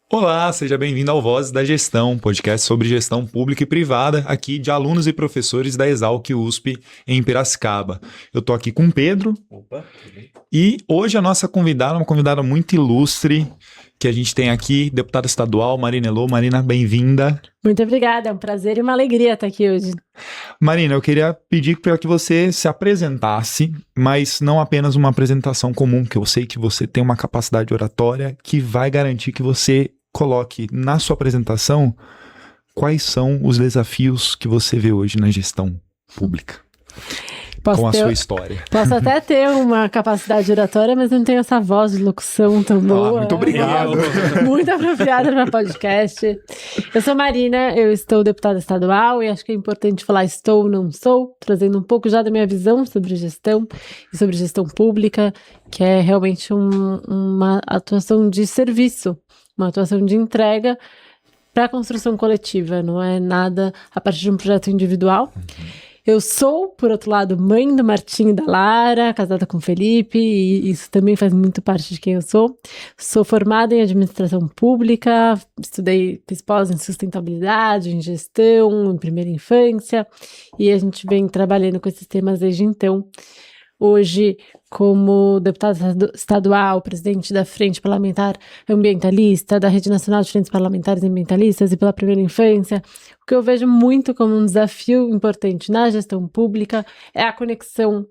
Olá, seja bem-vindo ao Vozes da Gestão, podcast sobre gestão pública e privada, aqui de alunos e professores da Exalc USP em Piracicaba. Eu estou aqui com o Pedro. Opa, tudo bem? E hoje a nossa convidada é uma convidada muito ilustre que a gente tem aqui, deputada estadual Marina Elô. Marina, bem-vinda. Muito obrigada, é um prazer e uma alegria estar aqui hoje. Marina, eu queria pedir para que você se apresentasse, mas não apenas uma apresentação comum, que eu sei que você tem uma capacidade oratória que vai garantir que você coloque na sua apresentação quais são os desafios que você vê hoje na gestão pública, com a sua história. Posso até ter uma capacidade oratória, mas não tenho essa voz de locução tão boa. Muito obrigado. Muito apropriada para podcast. Eu sou Marina, eu estou deputada estadual e acho que é importante falar estou, não sou, trazendo um pouco já da minha visão sobre gestão e sobre gestão pública, que é realmente uma atuação de serviço, uma atuação de entrega para a construção coletiva, não é nada a partir de um projeto individual. Eu sou, por outro lado, mãe do Martim e da Lara, casada com o Felipe, e isso também faz muito parte de quem eu sou. Sou formada em administração pública, fiz pós em sustentabilidade, em gestão, em primeira infância, e a gente vem trabalhando com esses temas desde então. Hoje, como deputada estadual, presidente da Frente Parlamentar Ambientalista, da Rede Nacional de Frentes Parlamentares Ambientalistas e pela Primeira Infância, o que eu vejo muito como um desafio importante na gestão pública é a conexão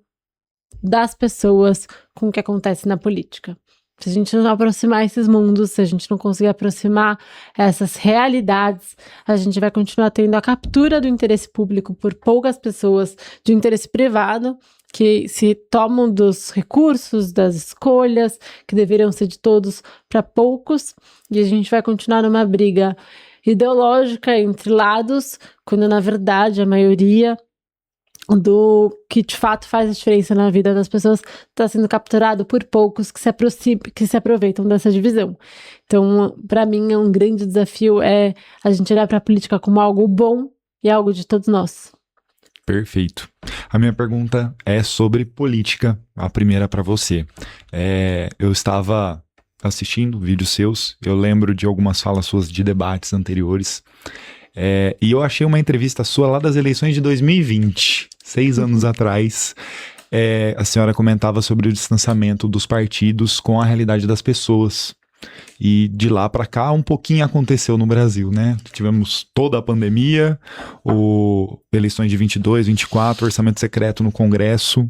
das pessoas com o que acontece na política. Se a gente não aproximar esses mundos, se a gente não conseguir aproximar essas realidades, a gente vai continuar tendo a captura do interesse público por poucas pessoas, de interesse privado, que se tomam dos recursos, das escolhas, que deveriam ser de todos para poucos, e a gente vai continuar numa briga ideológica entre lados, quando na verdade a maioria do que de fato faz a diferença na vida das pessoas está sendo capturado por poucos que se aproveitam dessa divisão. Então, para mim, é um grande desafio a gente olhar para a política como algo bom e algo de todos nós. Perfeito. A minha pergunta é sobre política, a primeira para você. Eu estava assistindo vídeos seus, eu lembro de algumas falas suas de debates anteriores, e eu achei uma entrevista sua lá das eleições de 2020, 6 anos atrás. A senhora comentava sobre o distanciamento dos partidos com a realidade das pessoas. E de lá para cá um pouquinho aconteceu no Brasil, né? Tivemos toda a pandemia, eleições de 22, 24, orçamento secreto no Congresso.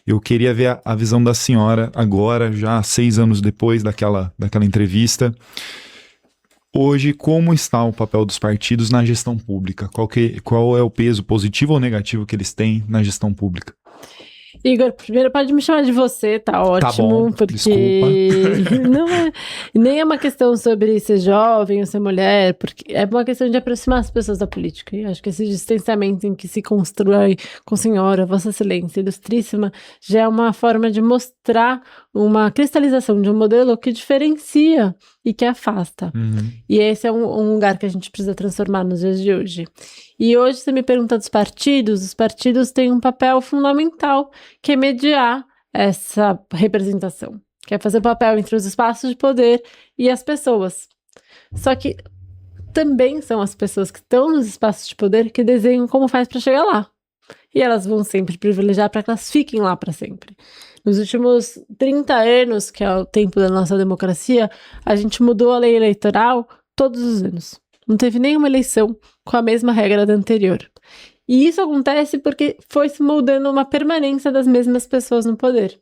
Eu queria ver a visão da senhora agora, já 6 anos depois daquela entrevista. Hoje, como está o papel dos partidos na gestão pública? Qual é o peso positivo ou negativo que eles têm na gestão pública? Igor, primeiro pode me chamar de você, tá ótimo, tá bom, porque desculpa. Nem é uma questão sobre ser jovem ou ser mulher, porque é uma questão de aproximar as pessoas da política. E acho que esse distanciamento em que se constrói com senhora, Vossa Excelência, Ilustríssima, já é uma forma de mostrar uma cristalização de um modelo que diferencia e que afasta. E esse é um lugar que a gente precisa transformar nos dias de hoje. E hoje, você me pergunta dos partidos, os partidos têm um papel fundamental, que é mediar essa representação, que é fazer papel entre os espaços de poder e as pessoas. Só que também são as pessoas que estão nos espaços de poder que desenham como faz para chegar lá. E elas vão sempre privilegiar para que elas fiquem lá para sempre. Nos últimos 30 anos, que é o tempo da nossa democracia, a gente mudou a lei eleitoral todos os anos. Não teve nenhuma eleição com a mesma regra da anterior. E isso acontece porque foi se moldando uma permanência das mesmas pessoas no poder.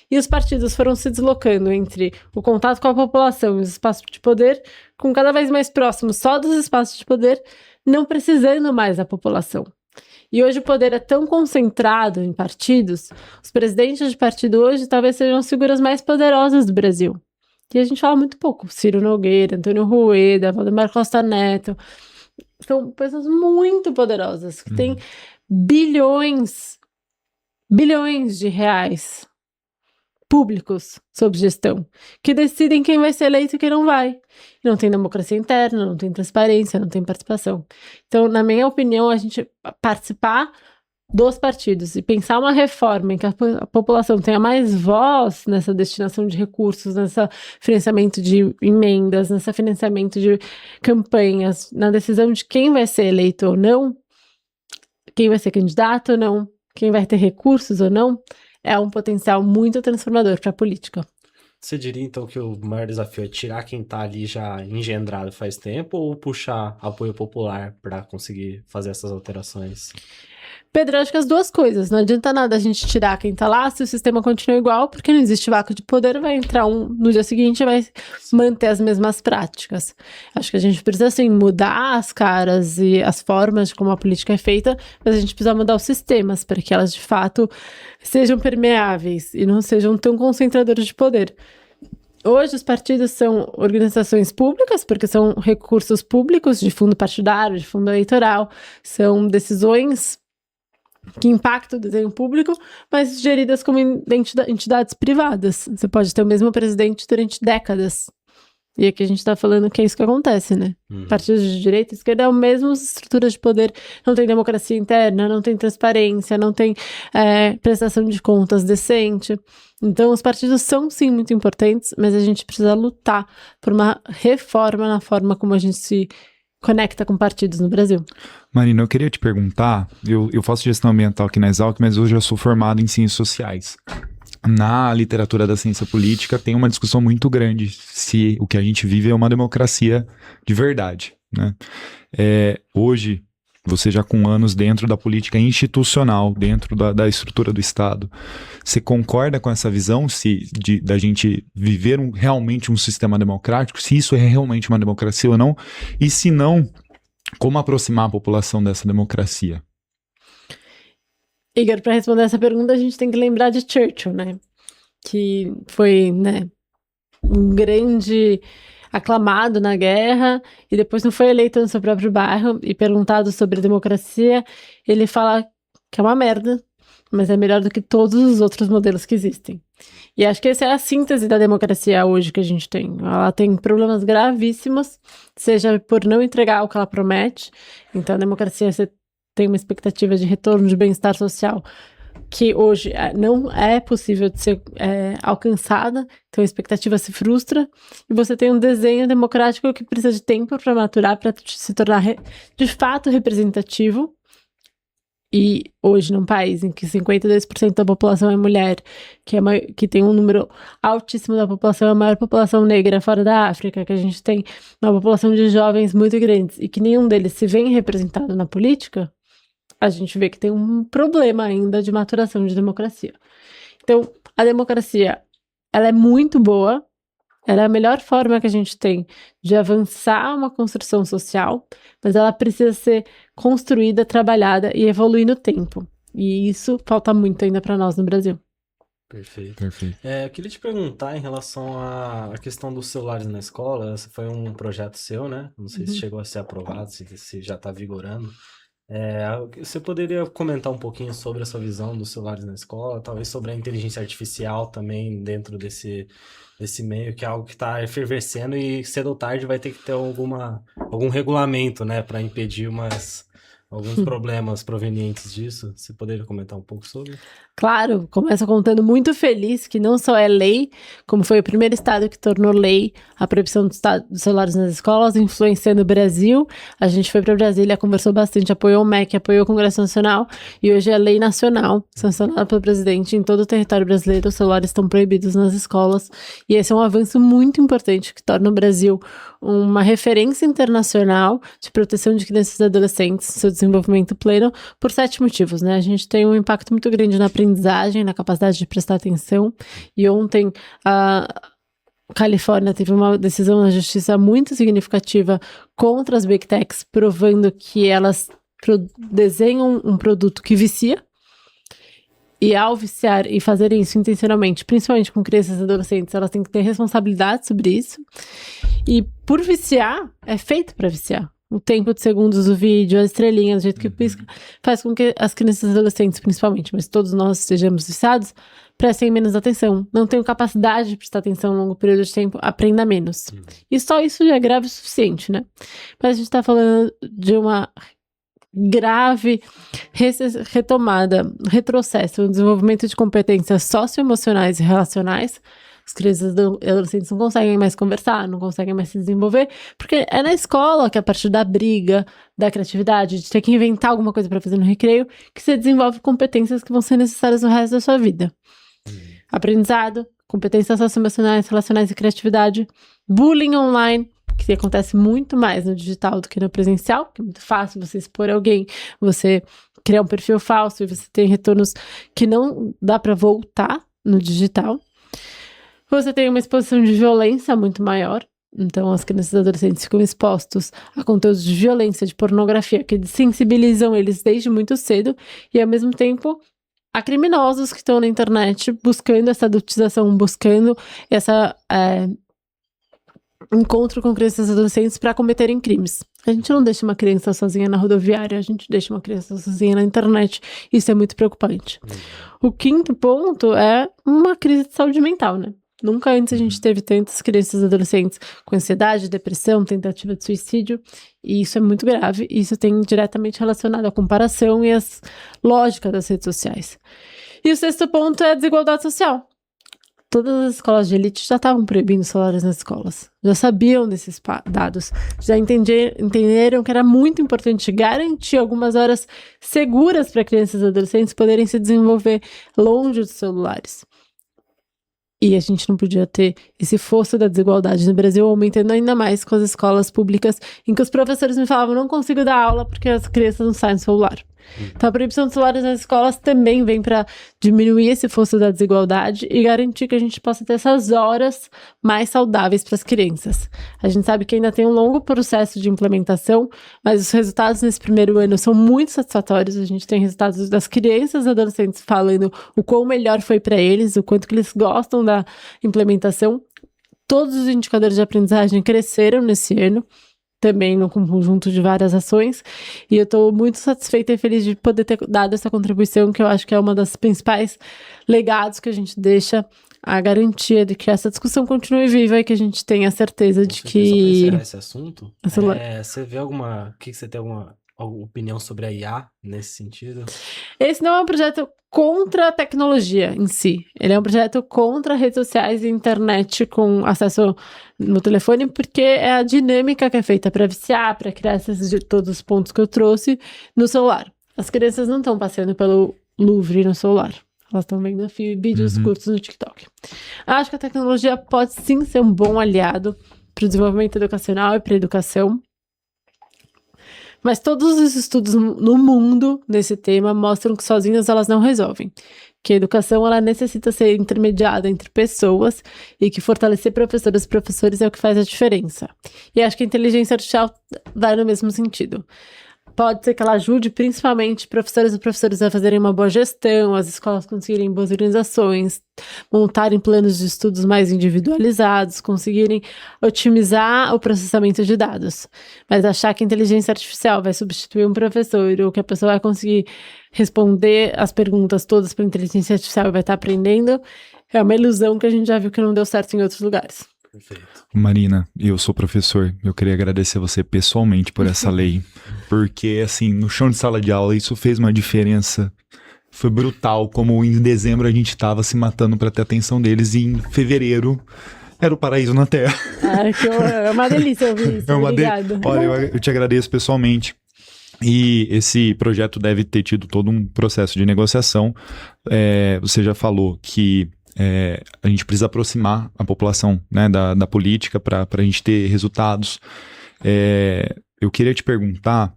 E os partidos foram se deslocando entre o contato com a população e os espaços de poder, com cada vez mais próximos só dos espaços de poder, não precisando mais da população. E hoje o poder é tão concentrado em partidos, os presidentes de partido hoje talvez sejam as figuras mais poderosas do Brasil. E a gente fala muito pouco. Ciro Nogueira, Antônio Rueda, Valdemar Costa Neto. São pessoas muito poderosas, que têm bilhões de reais públicos sob gestão, que decidem quem vai ser eleito e quem não vai. E não tem democracia interna, não tem transparência, não tem participação. Então, na minha opinião, a gente participar dos partidos e pensar uma reforma em que a população tenha mais voz nessa destinação de recursos, nesse financiamento de emendas, nesse financiamento de campanhas, na decisão de quem vai ser eleito ou não, quem vai ser candidato ou não, quem vai ter recursos ou não, é um potencial muito transformador para a política. Você diria, então, que o maior desafio é tirar quem tá ali já engendrado faz tempo ou puxar apoio popular para conseguir fazer essas alterações? Pedro, eu acho que as duas coisas. Não adianta nada a gente tirar quem tá lá se o sistema continua igual, porque não existe vácuo de poder, vai entrar um no dia seguinte e vai manter as mesmas práticas. Acho que a gente precisa, assim, mudar as caras e as formas de como a política é feita, mas a gente precisa mudar os sistemas para que elas, de fato, sejam permeáveis e não sejam tão concentradoras de poder. Hoje os partidos são organizações públicas, porque são recursos públicos de fundo partidário, de fundo eleitoral, são decisões que impactam o desenho público, mas geridas como entidades privadas. Você pode ter o mesmo presidente durante décadas. E aqui a gente tá falando que é isso que acontece, né? Partidos de direita e esquerda é a mesma estrutura de poder, não tem democracia interna, não tem transparência, não tem prestação de contas decente. Então os partidos são sim muito importantes, mas a gente precisa lutar por uma reforma na forma como a gente se conecta com partidos no Brasil. Marina, eu queria te perguntar, eu faço gestão ambiental aqui na Exalc, mas hoje eu sou formado em ciências sociais. Na literatura da ciência política tem uma discussão muito grande se o que a gente vive é uma democracia de verdade, né? Hoje, você já com anos dentro da política institucional, dentro da estrutura do Estado, você concorda com essa visão da gente viver realmente um sistema democrático, se isso é realmente uma democracia ou não, e se não, como aproximar a população dessa democracia? Igor, para responder essa pergunta, a gente tem que lembrar de Churchill, né? Que foi, né, um grande aclamado na guerra e depois não foi eleito no seu próprio bairro e perguntado sobre a democracia, ele fala que é uma merda, mas é melhor do que todos os outros modelos que existem. E acho que essa é a síntese da democracia hoje que a gente tem. Ela tem problemas gravíssimos, seja por não entregar o que ela promete. Então a democracia, você tem uma expectativa de retorno de bem-estar social que hoje não é possível de ser alcançada, então a expectativa se frustra, e você tem um desenho democrático que precisa de tempo para maturar, para se tornar de fato representativo. E hoje, num país em que 52% da população é mulher, que tem um número altíssimo da população, a maior população negra fora da África, que a gente tem uma população de jovens muito grandes e que nenhum deles se vê representado na política, a gente vê que tem um problema ainda de maturação de democracia. Então, a democracia, ela é muito boa, ela é a melhor forma que a gente tem de avançar uma construção social, mas ela precisa ser construída, trabalhada e evoluir no tempo. E isso falta muito ainda para nós no Brasil. Perfeito. Eu queria te perguntar em relação à questão dos celulares na escola. Esse foi um projeto seu, né? Não sei se chegou a ser aprovado, se já está vigorando. Você poderia comentar um pouquinho sobre essa visão dos celulares na escola, talvez sobre a inteligência artificial também dentro desse meio, que é algo que está efervescendo e cedo ou tarde vai ter que ter algum regulamento, né, para impedir alguns problemas provenientes disso. Você poderia comentar um pouco sobre? Claro, começa contando muito feliz que não só é lei, como foi o primeiro estado que tornou lei a proibição dos celulares nas escolas, influenciando o Brasil. A gente foi para Brasília, conversou bastante, apoiou o MEC, apoiou o Congresso Nacional, e hoje é lei nacional, sancionada pelo presidente. Em todo o território brasileiro, os celulares estão proibidos nas escolas, e esse é um avanço muito importante que torna o Brasil uma referência internacional de proteção de crianças e adolescentes, seu desenvolvimento pleno, por 7 motivos, né? A gente tem um impacto muito grande na aprendizagem, na capacidade de prestar atenção, e ontem a Califórnia teve uma decisão na justiça muito significativa contra as Big Techs, provando que elas desenham um produto que vicia, e ao viciar e fazerem isso intencionalmente, principalmente com crianças e adolescentes, elas têm que ter responsabilidade sobre isso. E por viciar, é feito para viciar. O tempo de segundos do vídeo, a estrelinha, do jeito que pisca, faz com que as crianças e adolescentes, principalmente, mas todos nós sejamos viciados, prestem menos atenção. Não tenham capacidade de prestar atenção a um longo período de tempo, aprenda menos. E só isso já é grave o suficiente, né? Mas a gente tá falando de uma grave retrocesso no desenvolvimento de competências socioemocionais e relacionais. As crianças e adolescentes não conseguem mais conversar, não conseguem mais se desenvolver, porque é na escola que, a partir da briga, da criatividade, de ter que inventar alguma coisa para fazer no recreio, que você desenvolve competências que vão ser necessárias no resto da sua vida. Aprendizado, competências socioemocionais, relacionais e criatividade, bullying online, que acontece muito mais no digital do que no presencial, que é muito fácil você expor alguém, você criar um perfil falso e você tem retornos que não dá para voltar no digital. Você tem uma exposição de violência muito maior, então as crianças e adolescentes ficam expostos a conteúdos de violência, de pornografia, que sensibilizam eles desde muito cedo, e ao mesmo tempo há criminosos que estão na internet buscando essa adultização, buscando essa encontro com crianças e adolescentes para cometerem crimes. A gente não deixa uma criança sozinha na rodoviária, a gente deixa uma criança sozinha na internet. Isso é muito preocupante. O quinto ponto é uma crise de saúde mental, né? Nunca antes a gente teve tantas crianças e adolescentes com ansiedade, depressão, tentativa de suicídio, e isso é muito grave. Isso tem diretamente relacionado à comparação e às lógicas das redes sociais. E o sexto ponto é a desigualdade social. Todas as escolas de elite já estavam proibindo celulares nas escolas, já sabiam desses dados, já entenderam que era muito importante garantir algumas horas seguras para crianças e adolescentes poderem se desenvolver longe dos celulares. E a gente não podia ter esse fosso da desigualdade no Brasil aumentando ainda mais com as escolas públicas, em que os professores me falavam, não consigo dar aula porque as crianças não saem do celular. Então a proibição de celulares nas escolas também vem para diminuir esse fosso da desigualdade e garantir que a gente possa ter essas horas mais saudáveis para as crianças. A gente sabe que ainda tem um longo processo de implementação, mas os resultados nesse primeiro ano são muito satisfatórios. A gente tem resultados das crianças e adolescentes falando o quão melhor foi para eles, o quanto que eles gostam da implementação. Todos os indicadores de aprendizagem cresceram nesse ano, também no conjunto de várias ações, e eu estou muito satisfeita e feliz de poder ter dado essa contribuição, que eu acho que é uma das principais legados que a gente deixa, a garantia de que essa discussão continue viva e que a gente tenha a certeza de que... Só para encerrar esse assunto, você vê alguma... que você tem alguma opinião sobre a IA nesse sentido? Esse não é um projeto contra a tecnologia em si. Ele é um projeto contra redes sociais e internet com acesso no telefone, porque é a dinâmica que é feita para viciar, para criar todos os pontos que eu trouxe no celular. As crianças não estão passeando pelo Louvre no celular. Elas estão vendo vídeos curtos no TikTok. Acho que a tecnologia pode sim ser um bom aliado para o desenvolvimento educacional e para a educação. Mas todos os estudos no mundo nesse tema mostram que sozinhas elas não resolvem. Que a educação ela necessita ser intermediada entre pessoas e que fortalecer professoras e professores é o que faz a diferença. E acho que a inteligência artificial vai no mesmo sentido. Pode ser que ela ajude principalmente professores e professores a fazerem uma boa gestão, as escolas conseguirem boas organizações, montarem planos de estudos mais individualizados, conseguirem otimizar o processamento de dados. Mas achar que a inteligência artificial vai substituir um professor ou que a pessoa vai conseguir responder as perguntas todas para a inteligência artificial e vai estar aprendendo é uma ilusão que a gente já viu que não deu certo em outros lugares. Perfeito. Marina, eu sou professor, eu queria agradecer você pessoalmente por essa lei, porque assim, no chão de sala de aula isso fez uma diferença, foi brutal, como em dezembro a gente tava se matando para ter atenção deles e em fevereiro era o paraíso na Terra. É uma delícia ouvir isso, obrigada. Olha, eu te agradeço pessoalmente. E esse projeto deve ter tido todo um processo de negociação, você já falou que a gente precisa aproximar a população, né, da política para a gente ter resultados. Eu queria te perguntar,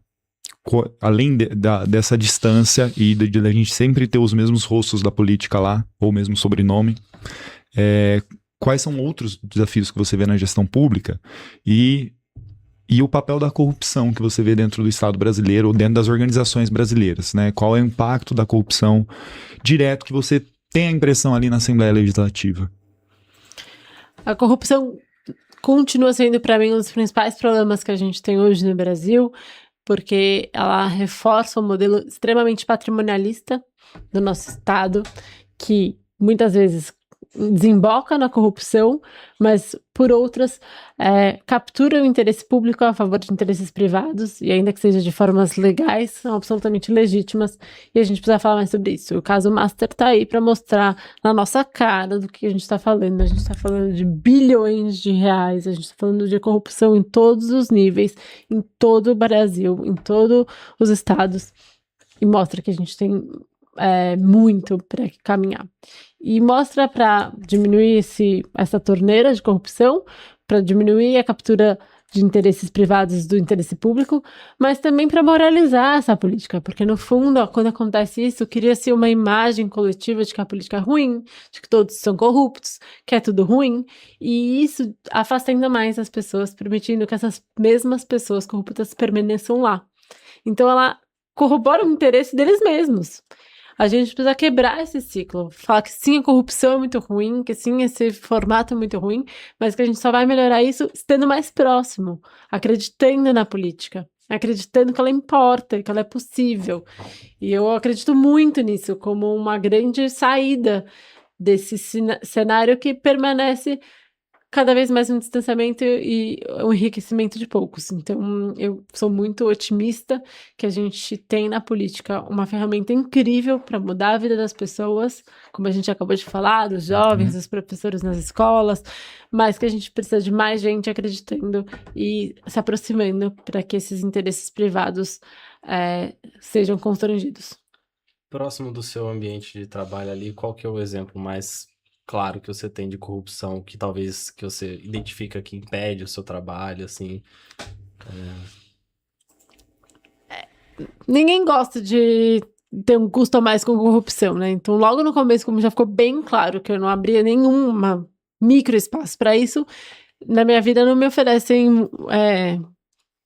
além dessa distância e de a gente sempre ter os mesmos rostos da política lá, ou mesmo sobrenome, quais são outros desafios que você vê na gestão pública e o papel da corrupção que você vê dentro do Estado brasileiro ou dentro das organizações brasileiras, né? Qual é o impacto da corrupção direto que você tem a impressão ali na Assembleia Legislativa? A corrupção continua sendo, para mim, um dos principais problemas que a gente tem hoje no Brasil, porque ela reforça um modelo extremamente patrimonialista do nosso Estado, que muitas vezes desemboca na corrupção, mas por outras captura o interesse público a favor de interesses privados, e ainda que seja de formas legais, são absolutamente legítimas, e a gente precisa falar mais sobre isso. O caso Master tá aí para mostrar na nossa cara do que a gente está falando. A gente está falando de bilhões de reais, a gente está falando de corrupção em todos os níveis, em todo o Brasil, em todos os estados, e mostra que a gente tem muito para caminhar. E mostra para diminuir essa torneira de corrupção, para diminuir a captura de interesses privados do interesse público, mas também para moralizar essa política, porque no fundo, quando acontece isso, cria-se uma imagem coletiva de que a política é ruim, de que todos são corruptos, que é tudo ruim, e isso afasta ainda mais as pessoas, permitindo que essas mesmas pessoas corruptas permaneçam lá. Então ela corrobora o interesse deles mesmos. A gente precisa quebrar esse ciclo, falar que sim, a corrupção é muito ruim, que sim, esse formato é muito ruim, mas que a gente só vai melhorar isso estando mais próximo, acreditando na política, acreditando que ela importa, que ela é possível. E eu acredito muito nisso como uma grande saída desse cenário que permanece cada vez mais um distanciamento e um enriquecimento de poucos. Então, eu sou muito otimista que a gente tem na política uma ferramenta incrível para mudar a vida das pessoas, como a gente acabou de falar, dos jovens, dos professores nas escolas, mas que a gente precisa de mais gente acreditando e se aproximando para que esses interesses privados sejam constrangidos. Próximo do seu ambiente de trabalho ali, qual que é o exemplo mais claro que você tem de corrupção, que talvez que você identifica que impede o seu trabalho, assim? Ninguém gosta de ter um custo a mais com corrupção, né? Então, logo no começo, como já ficou bem claro que eu não abria nenhuma micro espaço para isso, na minha vida não me oferecem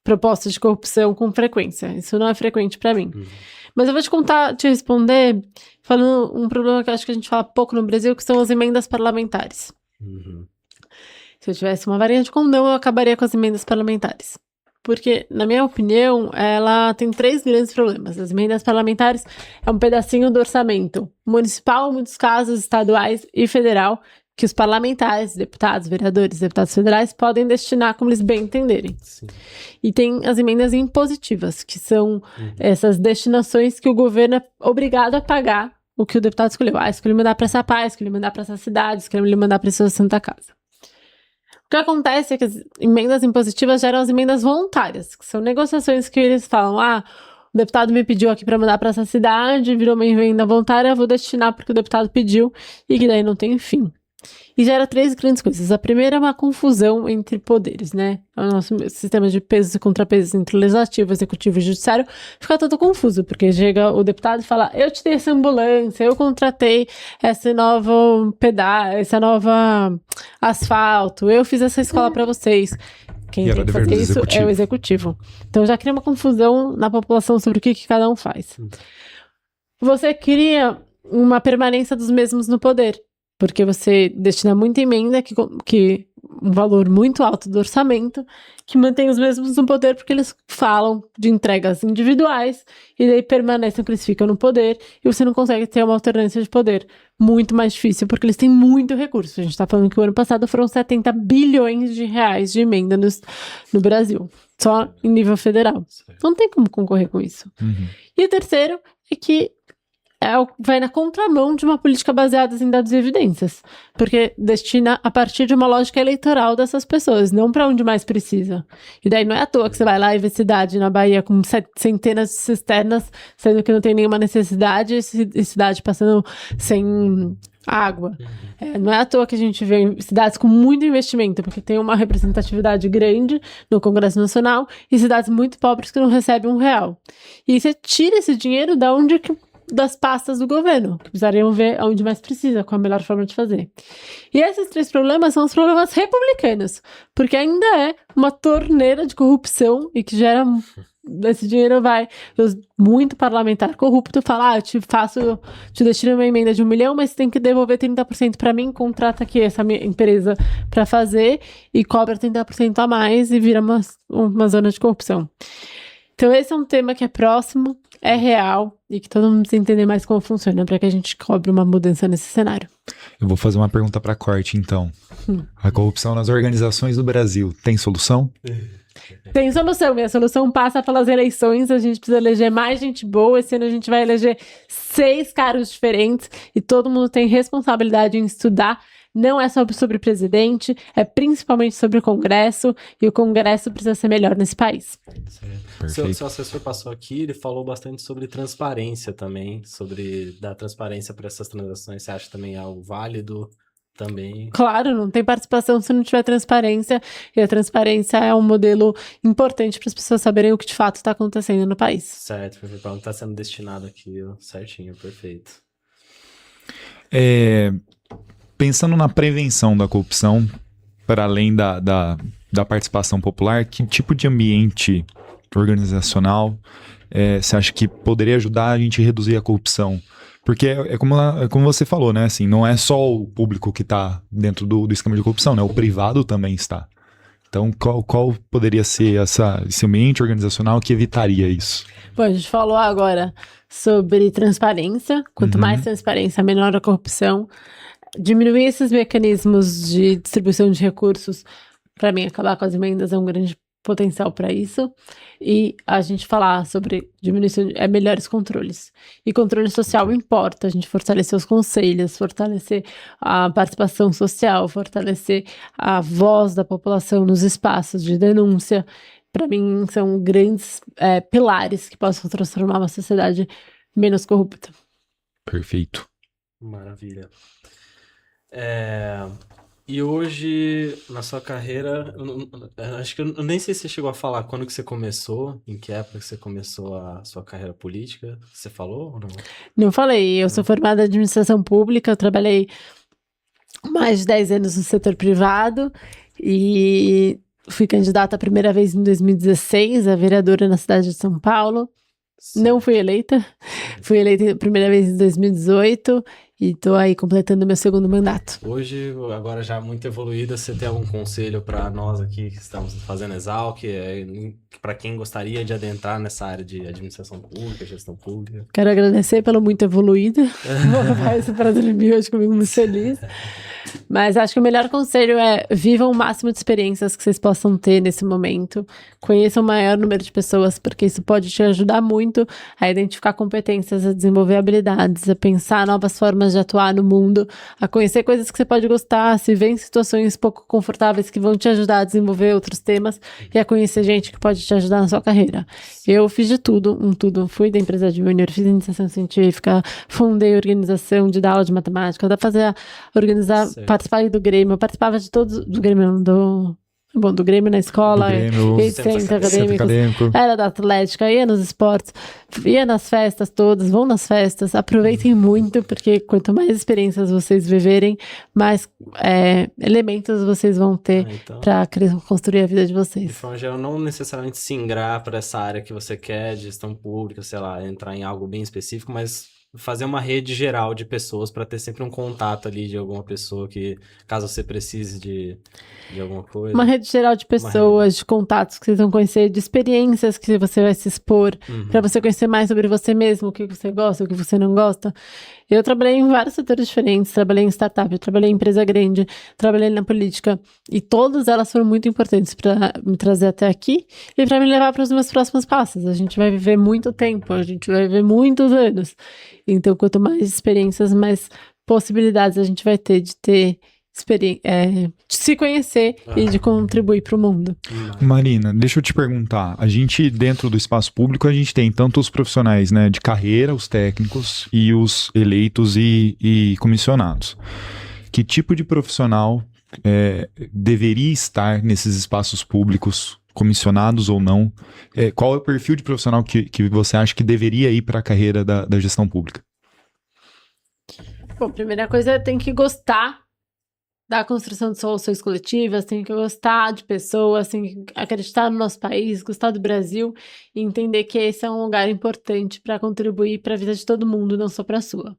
propostas de corrupção com frequência. Isso não é frequente para mim. Mas eu vou te responder falando um problema que eu acho que a gente fala pouco no Brasil, que são as emendas parlamentares. Se eu tivesse uma varinha de condão, eu acabaria com as emendas parlamentares. Porque, na minha opinião, ela tem 3 grandes problemas. As emendas parlamentares é um pedacinho do orçamento municipal, em muitos casos, estaduais e federal, que os parlamentares, deputados, vereadores, deputados federais podem destinar como eles bem entenderem. Sim. E tem as emendas impositivas, que são essas destinações que o governo é obrigado a pagar o que o deputado escolheu. Escolheu mandar para essa paz, escolheu mandar para essa cidade, escolheu mandar para essa Santa Casa. O que acontece é que as emendas impositivas geram as emendas voluntárias, que são negociações que eles falam, o deputado me pediu aqui para mandar para essa cidade, virou uma emenda voluntária, eu vou destinar porque o deputado pediu, e que daí não tem fim. E gera 3 grandes coisas. A primeira é uma confusão entre poderes, né? O nosso sistema de pesos e contrapesos entre o legislativo, executivo e judiciário fica todo confuso, porque chega o deputado e fala, eu te dei essa ambulância, eu contratei esse novo pedaço, essa nova asfalto, eu fiz essa escola para vocês. Quem tem que fazer isso é o executivo. Então já cria uma confusão na população sobre o que cada um faz. Você cria uma permanência dos mesmos no poder. Porque você destina muita emenda, que um valor muito alto do orçamento, que mantém os mesmos no poder, porque eles falam de entregas individuais, e daí permanecem que eles ficam no poder, e você não consegue ter uma alternância de poder. Muito mais difícil, porque eles têm muito recurso. A gente está falando que o ano passado foram 70 bilhões de reais de emenda no Brasil, só em nível federal. Não tem como concorrer com isso. E o terceiro é que vai na contramão de uma política baseada em dados e evidências, porque destina a partir de uma lógica eleitoral dessas pessoas, não para onde mais precisa. E daí não é à toa que você vai lá e vê cidade na Bahia com centenas de cisternas, sendo que não tem nenhuma necessidade, e cidade passando sem água. Não é à toa que a gente vê cidades com muito investimento, porque tem uma representatividade grande no Congresso Nacional, e cidades muito pobres que não recebem R$1. E você tira esse dinheiro das pastas do governo, que precisariam ver onde mais precisa, qual a melhor forma de fazer. E esses 3 problemas são os problemas republicanos, porque ainda é uma torneira de corrupção e que gera... Esse dinheiro vai... Muito parlamentar corrupto fala, te destino uma emenda de 1 milhão, mas tem que devolver 30% para mim, contrata aqui essa minha empresa para fazer e cobra 30% a mais e vira uma zona de corrupção. Então esse é um tema que é próximo, é real e que todo mundo precisa entender mais como funciona para que a gente cobre uma mudança nesse cenário. Eu vou fazer uma pergunta para corte, então. A corrupção nas organizações do Brasil tem solução? Tem solução, e a solução passa pelas eleições, a gente precisa eleger mais gente boa, esse ano a gente vai eleger 6 cargos diferentes e todo mundo tem responsabilidade em estudar. Não é só sobre presidente, é principalmente sobre o Congresso, e o Congresso precisa ser melhor nesse país. Seu assessor passou aqui, ele falou bastante sobre transparência também, sobre dar transparência para essas transações. Você acha também algo válido também? Claro, não tem participação se não tiver transparência, e a transparência é um modelo importante para as pessoas saberem o que de fato está acontecendo no país. Certo, perfeito. Para onde está sendo destinado aquilo, certinho, perfeito. Pensando na prevenção da corrupção, para além da participação popular, que tipo de ambiente organizacional você acha que poderia ajudar a gente a reduzir a corrupção? Porque é como você falou, né? Assim, não é só o público que está dentro do esquema de corrupção, né? O privado também está. Então, qual poderia ser esse ambiente organizacional que evitaria isso? Bom, a gente falou agora sobre transparência. Quanto mais transparência, menor a corrupção. Diminuir esses mecanismos de distribuição de recursos, para mim, acabar com as emendas é um grande potencial para isso. E a gente falar sobre diminuição, melhores controles. E controle social importa, a gente fortalecer os conselhos, fortalecer a participação social, fortalecer a voz da população nos espaços de denúncia. Para mim, são grandes pilares que possam transformar uma sociedade menos corrupta. Perfeito. Maravilha. E hoje, na sua carreira, acho que eu nem sei se você chegou a falar quando que você começou, em que época que você começou a sua carreira política. Você falou ou não? Não falei, eu sou formada em administração pública, eu trabalhei mais de 10 anos no setor privado e fui candidata a primeira vez em 2016, a vereadora na cidade de São Paulo. Não fui eleita, fui eleita a primeira vez em 2018 e tô aí completando meu segundo mandato. Hoje, agora já muito evoluída, você tem algum conselho para nós aqui que estamos fazendo Exalc, para quem gostaria de adentrar nessa área de administração pública, gestão pública? Quero agradecer pelo muito evoluída, vou levar isso para 2000 hoje comigo muito feliz. Mas acho que o melhor conselho é vivam o máximo de experiências que vocês possam ter nesse momento. Conheçam o maior número de pessoas, porque isso pode te ajudar muito a identificar competências, a desenvolver habilidades, a pensar novas formas de atuar no mundo, a conhecer coisas que você pode gostar, a se ver em situações pouco confortáveis que vão te ajudar a desenvolver outros temas e a conhecer gente que pode te ajudar na sua carreira. Eu fiz de tudo, fui da empresa júnior, fiz iniciação científica, fundei organização de dar aula de matemática, organizar, participar do Grêmio, eu participava de todos, do Grêmio, do Grêmio na escola, centro acadêmico, era da Atlética, ia nos esportes, ia nas festas todas, vão nas festas, aproveitem muito, porque quanto mais experiências vocês viverem, mais elementos vocês vão ter para construir a vida de vocês. De forma geral, não necessariamente se ingrar para essa área que você quer, gestão pública, sei lá, entrar em algo bem específico, mas fazer uma rede geral de pessoas para ter sempre um contato ali de alguma pessoa que, caso você precise de alguma coisa. Uma rede geral de pessoas, de contatos que vocês vão conhecer, de experiências que você vai se expor, para você conhecer mais sobre você mesmo, o que você gosta, o que você não gosta. Eu trabalhei em vários setores diferentes, trabalhei em startup, eu trabalhei em empresa grande, trabalhei na política, e todas elas foram muito importantes para me trazer até aqui e para me levar para os meus próximos passos. A gente vai viver muito tempo, a gente vai viver muitos anos. Então, quanto mais experiências, mais possibilidades a gente vai ter de ter de se conhecer e de contribuir para o mundo. Marina, deixa eu te perguntar. A gente, dentro do espaço público, a gente tem tanto os profissionais, né, de carreira, os técnicos, e os eleitos e comissionados. Que tipo de profissional deveria estar nesses espaços públicos, comissionados ou não? Qual é o perfil de profissional que você acha que deveria ir para a carreira da gestão pública? Bom, primeira coisa, tem que gostar da construção de soluções coletivas, tem que gostar de pessoas, tem que acreditar no nosso país, gostar do Brasil e entender que esse é um lugar importante para contribuir para a vida de todo mundo, não só para a sua.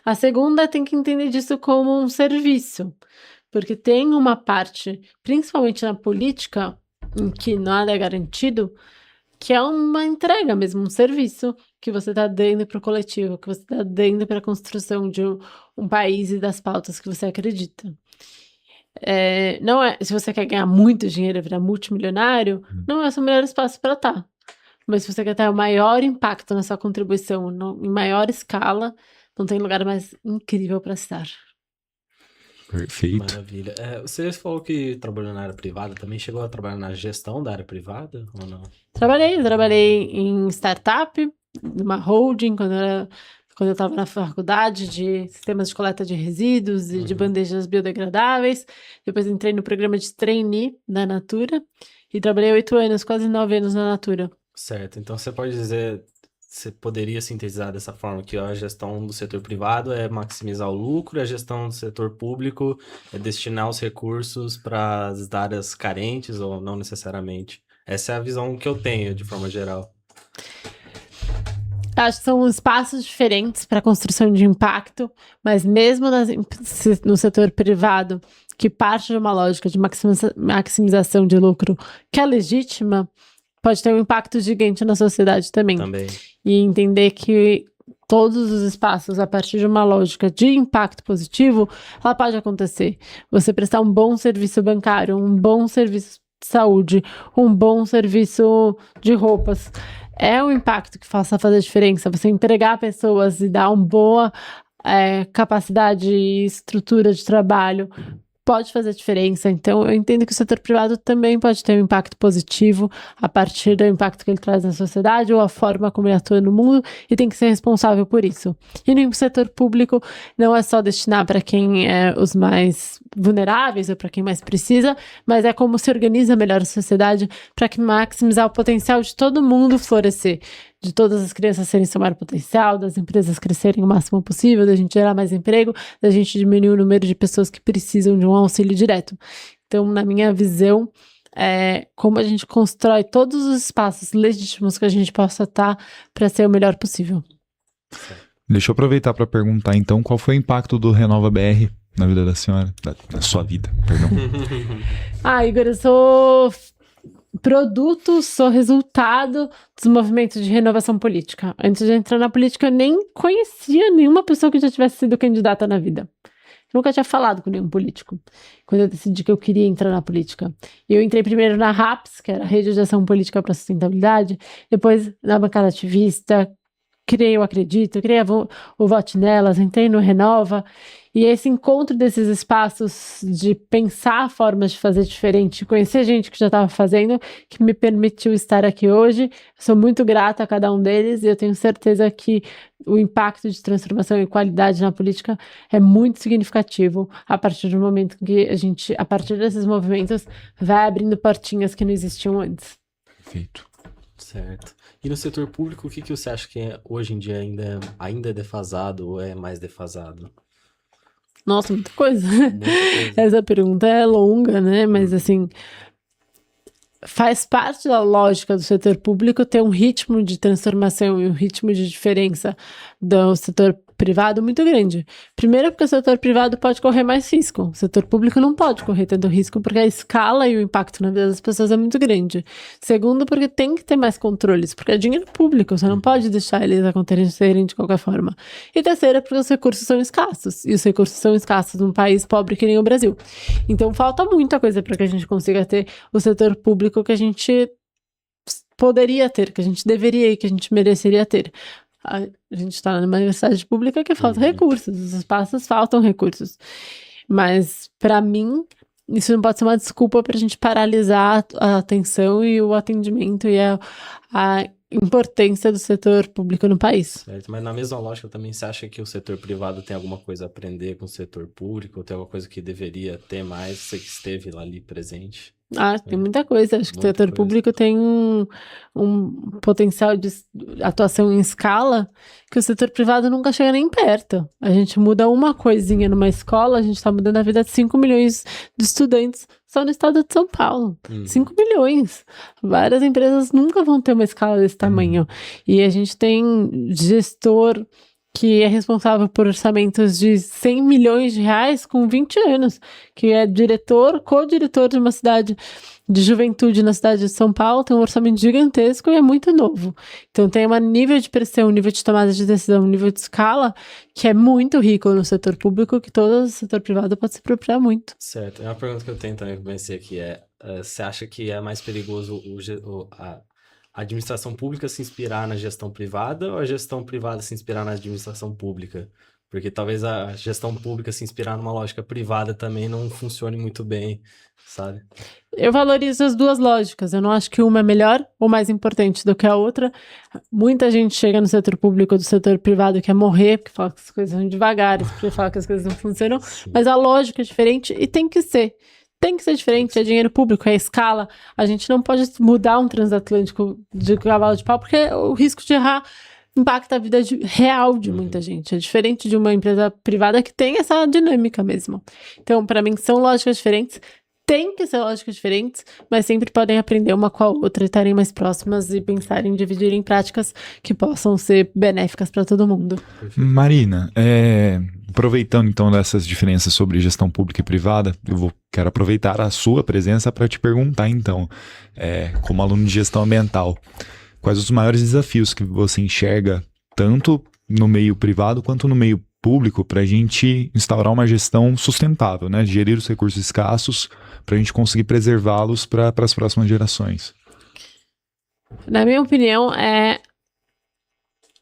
A segunda, tem que entender disso como um serviço, porque tem uma parte, principalmente na política, em que nada é garantido, que é uma entrega mesmo, um serviço, que você está dando para o coletivo, que você está dando para a construção de um país e das pautas que você acredita. Não é, se você quer ganhar muito dinheiro e virar multimilionário, não é o seu melhor espaço para estar. Mas se você quer ter o maior impacto na sua contribuição, em maior escala, não tem lugar mais incrível para estar. Perfeito. Maravilha. Você falou que trabalhou na área privada, também chegou a trabalhar na gestão da área privada ou não? Trabalhei em startup, numa holding, quando eu estava na faculdade de sistemas de coleta de resíduos e de bandejas biodegradáveis. Depois entrei no programa de trainee da Natura e trabalhei 8 anos, quase 9 anos na Natura. Certo, então você pode dizer, você poderia sintetizar dessa forma que a gestão do setor privado é maximizar o lucro e a gestão do setor público é destinar os recursos para as áreas carentes ou não necessariamente. Essa é a visão que eu tenho de forma geral. Acho que são espaços diferentes para a construção de impacto, mas mesmo no setor privado, que parte de uma lógica de maximização de lucro que é legítima, pode ter um impacto gigante na sociedade também. E entender que todos os espaços, a partir de uma lógica de impacto positivo, ela pode acontecer. Você prestar um bom serviço bancário, um bom serviço de saúde, um bom serviço de roupas, é um impacto que faça fazer diferença. Você empregar pessoas e dar uma boa capacidade e estrutura de trabalho pode fazer diferença. Então, eu entendo que o setor privado também pode ter um impacto positivo a partir do impacto que ele traz na sociedade ou a forma como ele atua no mundo e tem que ser responsável por isso. E no setor público, não é só destinar para quem é os mais vulneráveis ou para quem mais precisa, mas é como se organiza melhor a sociedade para maximizar o potencial de todo mundo florescer, de todas as crianças serem seu maior potencial, das empresas crescerem o máximo possível, da gente gerar mais emprego, da gente diminuir o número de pessoas que precisam de um auxílio direto. Então, na minha visão, como a gente constrói todos os espaços legítimos que a gente possa estar para ser o melhor possível. Deixa eu aproveitar para perguntar, então, qual foi o impacto do Renova BR na vida da senhora? Na sua vida, perdão. Igor, eu sou produto, sou resultado dos movimentos de renovação política. Antes de entrar na política, eu nem conhecia nenhuma pessoa que já tivesse sido candidata na vida. Eu nunca tinha falado com nenhum político, quando eu decidi que eu queria entrar na política. Eu entrei primeiro na RAPS, que era a Rede de Ação Política para a Sustentabilidade, depois na bancada ativista, criei o Acredito, criei o Vote Nelas, entrei no Renova, e esse encontro desses espaços de pensar formas de fazer diferente, conhecer gente que já estava fazendo, que me permitiu estar aqui hoje. Sou muito grata a cada um deles e eu tenho certeza que o impacto de transformação e qualidade na política é muito significativo a partir do momento que a gente, a partir desses movimentos, vai abrindo portinhas que não existiam antes. Perfeito. Certo. E no setor público, o que você acha que hoje em dia ainda é defasado ou é mais defasado? Nossa, muita coisa. Essa pergunta é longa, né? Mas, assim, faz parte da lógica do setor público ter um ritmo de transformação e um ritmo de diferença do setor privado muito grande. Primeiro, porque o setor privado pode correr mais risco. O setor público não pode correr tanto risco, porque a escala e o impacto na vida das pessoas é muito grande. Segundo, porque tem que ter mais controles, porque é dinheiro público, você não pode deixar eles acontecerem de qualquer forma. E terceiro, porque os recursos são escassos. E os recursos são escassos num país pobre que nem o Brasil. Então, falta muita coisa para que a gente consiga ter o setor público que a gente poderia ter, que a gente deveria e que a gente mereceria ter. A gente está numa universidade pública que falta recursos, os espaços faltam recursos. Mas, para mim, isso não pode ser uma desculpa para a gente paralisar a atenção e o atendimento e a importância do setor público no país. Certo, mas na mesma lógica também, você acha que o setor privado tem alguma coisa a aprender com o setor público? Ou tem alguma coisa que deveria ter mais, você que esteve lá ali presente? Tem muita coisa. Acho que o setor público tem um potencial de atuação em escala que o setor privado nunca chega nem perto. A gente muda uma coisinha numa escola, a gente está mudando a vida de 5 milhões de estudantes só no estado de São Paulo. 5 milhões. Várias empresas nunca vão ter uma escala desse tamanho. E a gente tem gestor que é responsável por orçamentos de 100 milhões de reais com 20 anos, que é co-diretor de uma cidade de juventude na cidade de São Paulo, tem um orçamento gigantesco e é muito novo. Então tem um nível de pressão, um nível de tomada de decisão, um nível de escala que é muito rico no setor público, que todo o setor privado pode se apropriar muito. Certo. É uma pergunta que eu tenho também para vencer aqui, você acha que é mais perigoso a administração pública se inspirar na gestão privada ou a gestão privada se inspirar na administração pública? Porque talvez a gestão pública se inspirar numa lógica privada também não funcione muito bem, sabe? Eu valorizo as duas lógicas. Eu não acho que uma é melhor ou mais importante do que a outra. Muita gente chega no setor público do setor privado e quer morrer, porque fala que as coisas vão devagar, porque fala que as coisas não funcionam. Sim. Mas a lógica é diferente e tem que ser. Tem que ser diferente, é dinheiro público, é escala. A gente não pode mudar um transatlântico de cavalo de pau, porque o risco de errar impacta a vida real de muita gente. É diferente de uma empresa privada que tem essa dinâmica mesmo. Então, para mim, são lógicas diferentes. Tem que ser lógicas diferentes, mas sempre podem aprender uma com a outra e estarem mais próximas e pensar em dividir em práticas que possam ser benéficas para todo mundo. Marina, aproveitando então dessas diferenças sobre gestão pública e privada, quero aproveitar a sua presença para te perguntar então, como aluno de gestão ambiental, quais os maiores desafios que você enxerga tanto no meio privado quanto no meio público para a gente instaurar uma gestão sustentável, né? Gerir os recursos escassos para a gente conseguir preservá-los para as próximas gerações. Na minha opinião, é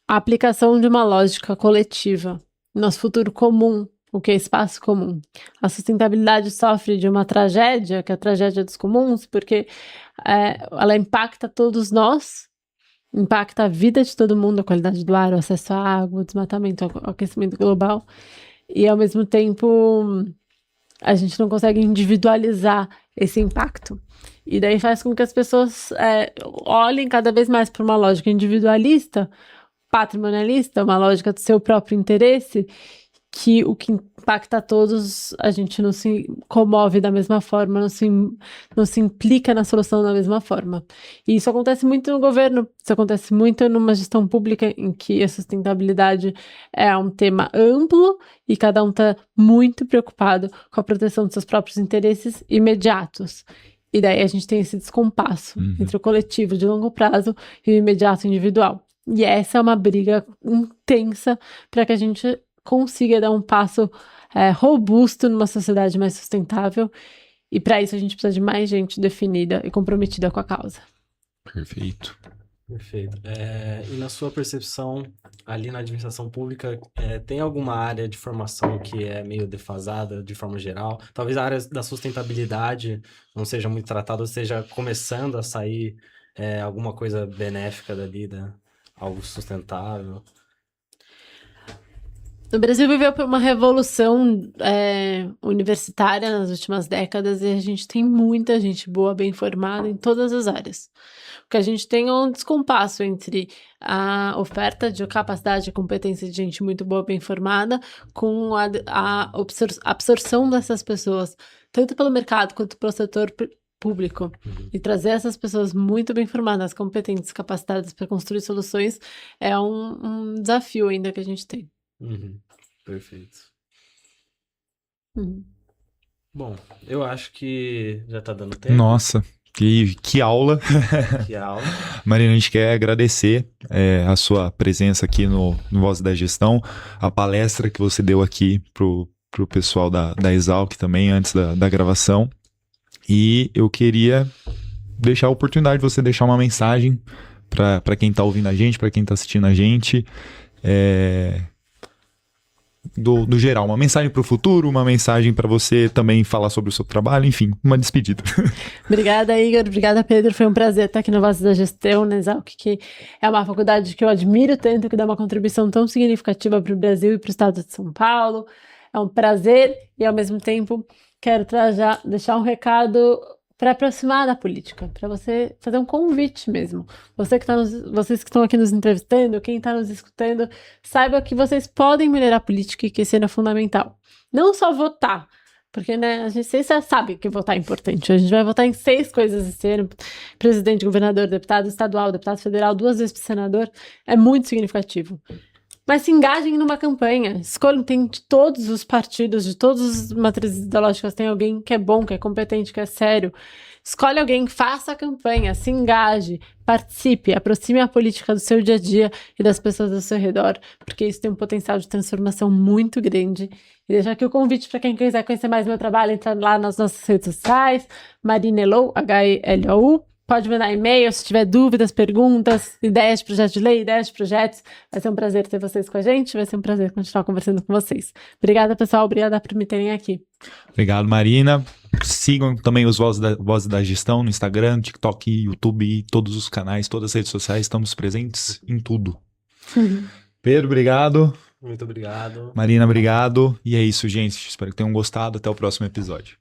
a aplicação de uma lógica coletiva. Nosso futuro comum, o que é espaço comum. A sustentabilidade sofre de uma tragédia, que é a tragédia dos comuns, porque ela impacta todos nós, impacta a vida de todo mundo, a qualidade do ar, o acesso à água, o desmatamento, o aquecimento global. E, ao mesmo tempo, a gente não consegue individualizar esse impacto. E daí faz com que as pessoas olhem cada vez mais para uma lógica individualista, patrimonialista, uma lógica do seu próprio interesse, que o que impacta a todos, a gente não se comove da mesma forma, não se implica na solução da mesma forma. E isso acontece muito no governo, isso acontece muito numa gestão pública em que a sustentabilidade é um tema amplo e cada um está muito preocupado com a proteção dos seus próprios interesses imediatos. E daí a gente tem esse descompasso entre o coletivo de longo prazo e o imediato individual. E essa é uma briga intensa para que a gente consiga dar um passo robusto numa sociedade mais sustentável, e para isso a gente precisa de mais gente definida e comprometida com a causa. Perfeito. Perfeito. E na sua percepção, ali na administração pública, tem alguma área de formação que é meio defasada de forma geral? Talvez a área da sustentabilidade não seja muito tratada, ou esteja começando a sair alguma coisa benéfica dali, algo sustentável. O Brasil viveu por uma revolução universitária nas últimas décadas e a gente tem muita gente boa, bem formada em todas as áreas. O que a gente tem é um descompasso entre a oferta de capacidade e competência de gente muito boa, bem formada, com a absorção dessas pessoas, tanto pelo mercado quanto pelo setor público. E trazer essas pessoas muito bem formadas, competentes, capacitadas para construir soluções é um desafio ainda que a gente tem. Perfeito. Bom, eu acho que já tá dando tempo. Nossa, que aula. Que aula. Marina, a gente quer agradecer a sua presença aqui no Voz da Gestão, a palestra que você deu aqui pro pessoal da Exalc também, antes da gravação. E eu queria deixar a oportunidade de você deixar uma mensagem para quem tá ouvindo a gente, para quem tá assistindo a gente, do geral, uma mensagem para o futuro, uma mensagem para você também falar sobre o seu trabalho, enfim, uma despedida. Obrigada, Igor. Obrigada, Pedro. Foi um prazer estar aqui no Voz da Gestão, na Exalc, que é uma faculdade que eu admiro tanto, que dá uma contribuição tão significativa para o Brasil e para o estado de São Paulo. É um prazer e, ao mesmo tempo, quero deixar um recado para aproximar da política, para você fazer um convite mesmo. Vocês que estão aqui nos entrevistando, quem está nos escutando, saiba que vocês podem melhorar a política e que isso é fundamental. Não só votar, porque vocês já sabem que votar é importante. A gente vai votar em 6 coisas esse ano: presidente, governador, deputado estadual, deputado federal, 2 vezes para senador. É muito significativo. mas se engajem numa campanha. Escolham, tem de todos os partidos, de todas as matrizes ideológicas, tem alguém que é bom, que é competente, que é sério. Escolhe alguém, faça a campanha, se engaje, participe, aproxime a política do seu dia a dia e das pessoas ao seu redor, porque isso tem um potencial de transformação muito grande. E deixar aqui o convite para quem quiser conhecer mais meu trabalho, entrar lá nas nossas redes sociais, Marina Helou, H-E-L-O-U. Pode mandar e-mail se tiver dúvidas, perguntas, ideias de projeto de lei, ideias de projetos. Vai ser um prazer ter vocês com a gente, vai ser um prazer continuar conversando com vocês. Obrigada, pessoal, obrigada por me terem aqui. Obrigado, Marina. Sigam também os Vozes da Gestão no Instagram, TikTok, YouTube, todos os canais, todas as redes sociais, estamos presentes em tudo. Pedro, obrigado. Muito obrigado. Marina, obrigado. E é isso, gente. Espero que tenham gostado. Até o próximo episódio.